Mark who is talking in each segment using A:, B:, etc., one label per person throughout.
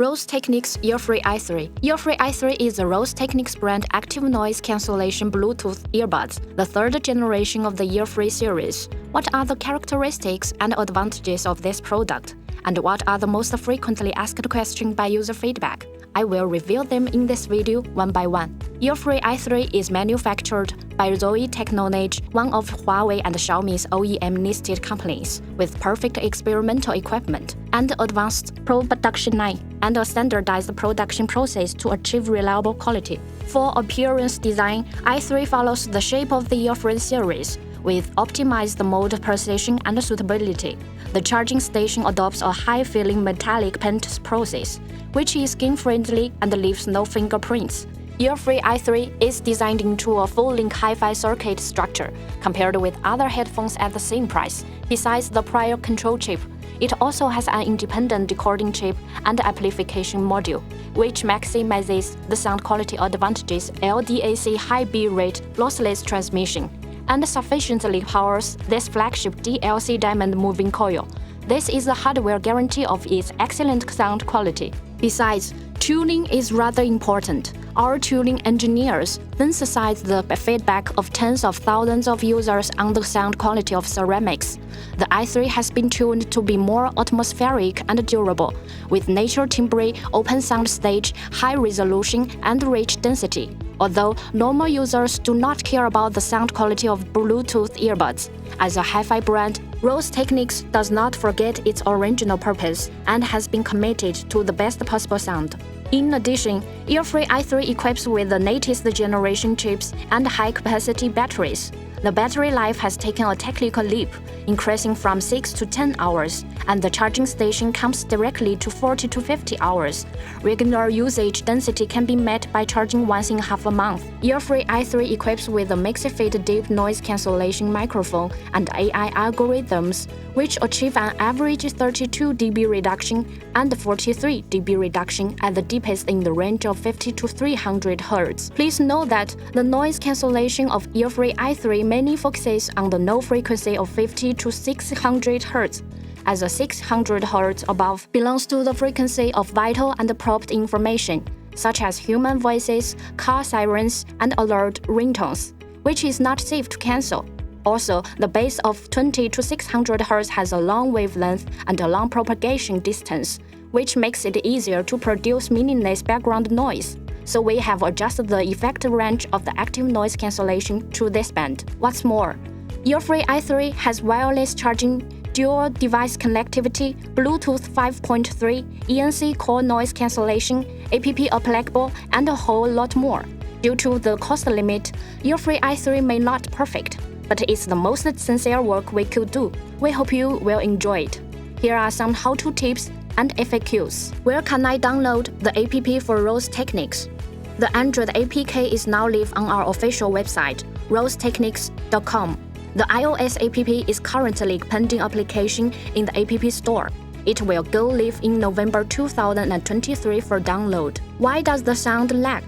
A: Rose Techniques Earfree i3. Earfree i3 is the Rose Techniques brand active noise cancellation Bluetooth earbuds, the third generation of the Earfree series. What are the characteristics and advantages of this product? And what are the most frequently asked questions by user feedback? I will reveal them in this video one by one. Earfree i3 is manufactured by Zoe Technology, one of Huawei and Xiaomi's OEM-listed companies, with perfect experimental equipment and advanced production line and a standardized production process to achieve reliable quality. For appearance design, i3 follows the shape of the Earfree series, with optimized mode precision and suitability. The charging station adopts a high-feeling metallic paint process, which is skin-friendly and leaves no fingerprints. Earfree i3 is designed into a full-link hi-fi circuit structure, compared with other headphones at the same price. Besides the prior control chip, it also has an independent decoding chip and amplification module, which maximizes the sound quality advantages LDAC high bitrate lossless transmission, and sufficiently powers this flagship DLC diamond moving coil. This is the hardware guarantee of its excellent sound quality. Besides, tuning is rather important. Our tuning engineers synthesize the feedback of tens of thousands of users on the sound quality of ceramics. The i3 has been tuned to be more atmospheric and durable, with nature timbre, open sound stage, high resolution, and rich density. Although normal users do not care about the sound quality of Bluetooth earbuds, as a hi-fi brand, Rose Techniques does not forget its original purpose and has been committed to the best possible sound. In addition, Earfree i3 equips with the latest generation chips and high-capacity batteries. The battery life has taken a technical leap, increasing from 6 to 10 hours, and the charging station comes directly to 40 to 50 hours. Regular usage density can be met by charging once in half a month. Earfree i3 equips with a MaxiFit deep noise cancellation microphone and AI algorithms, which achieve an average 32 dB reduction and 43 dB reduction at the deepest in the range of 50 to 300 Hz. Please note that the noise cancellation of Earfree i3 mainly focuses on the low frequency of 50 to 600 Hz, as the 600 Hz above belongs to the frequency of vital and prompt information, such as human voices, car sirens, and alert ringtones, which is not safe to cancel. Also, the base of 20 to 600 Hz has a long wavelength and a long propagation distance, which makes it easier to produce meaningless background noise. So we have adjusted the effective range of the active noise cancellation to this band. What's more, Earfree i3 has wireless charging, dual device connectivity, Bluetooth 5.3, ANC core noise cancellation, app applicable, and a whole lot more. Due to the cost limit, Earfree i3 may not be perfect, but it's the most sincere work we could do. We hope you will enjoy it. Here are some how-to tips and FAQs. Where can I download the app for Rose Techniques? The Android APK is now live on our official website, rosetechniques.com. The iOS app is currently pending application in the App Store. It will go live in November 2023 for download. Why does the sound lag?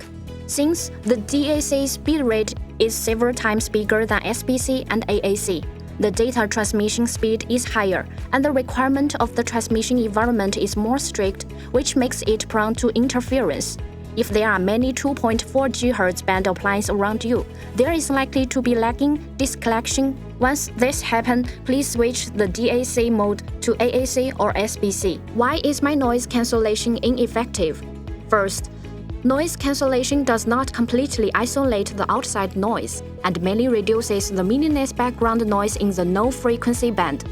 A: Since the DAC speed rate is several times bigger than SBC and AAC, the data transmission speed is higher, and the requirement of the transmission environment is more strict, which makes it prone to interference. If there are many 2.4 GHz band appliances around you, there is likely to be lagging, disconnection. Once this happens, please switch the DAC mode to AAC or SBC. Why is my noise cancellation ineffective? First, noise cancellation does not completely isolate the outside noise and mainly reduces the meaningless background noise in the low-frequency band.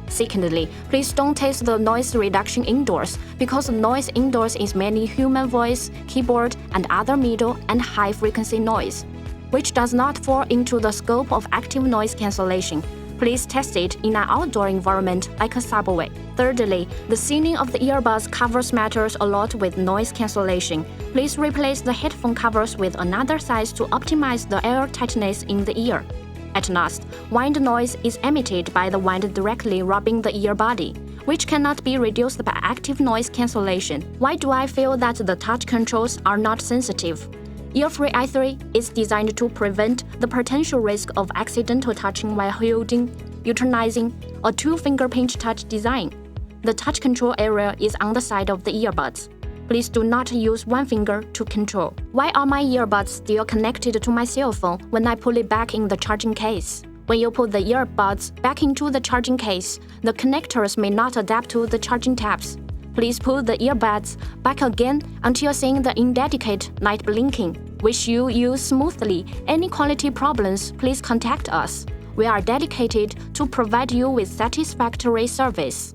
A: Secondly, please don't test the noise reduction indoors, because noise indoors is mainly human voice, keyboard, and other middle and high-frequency noise, which does not fall into the scope of active noise cancellation. Please test it in an outdoor environment like a subway. Thirdly, the sealing of the earbuds covers matters a lot with noise cancellation. Please replace the headphone covers with another size to optimize the air tightness in the ear. At last, wind noise is emitted by the wind directly rubbing the ear body, which cannot be reduced by active noise cancellation. Why do I feel that the touch controls are not sensitive? Earfree i3 is designed to prevent the potential risk of accidental touching while holding, utilizing a two-finger pinch touch design. The touch control area is on the side of the earbuds. Please do not use one finger to control. Why are my earbuds still connected to my cell phone when I pull it back in the charging case? When you put the earbuds back into the charging case, the connectors may not adapt to the charging tabs. Please put the earbuds back again until seeing the indicate light blinking. Wish you use smoothly. Any quality problems, please contact us. We are dedicated to provide you with satisfactory service.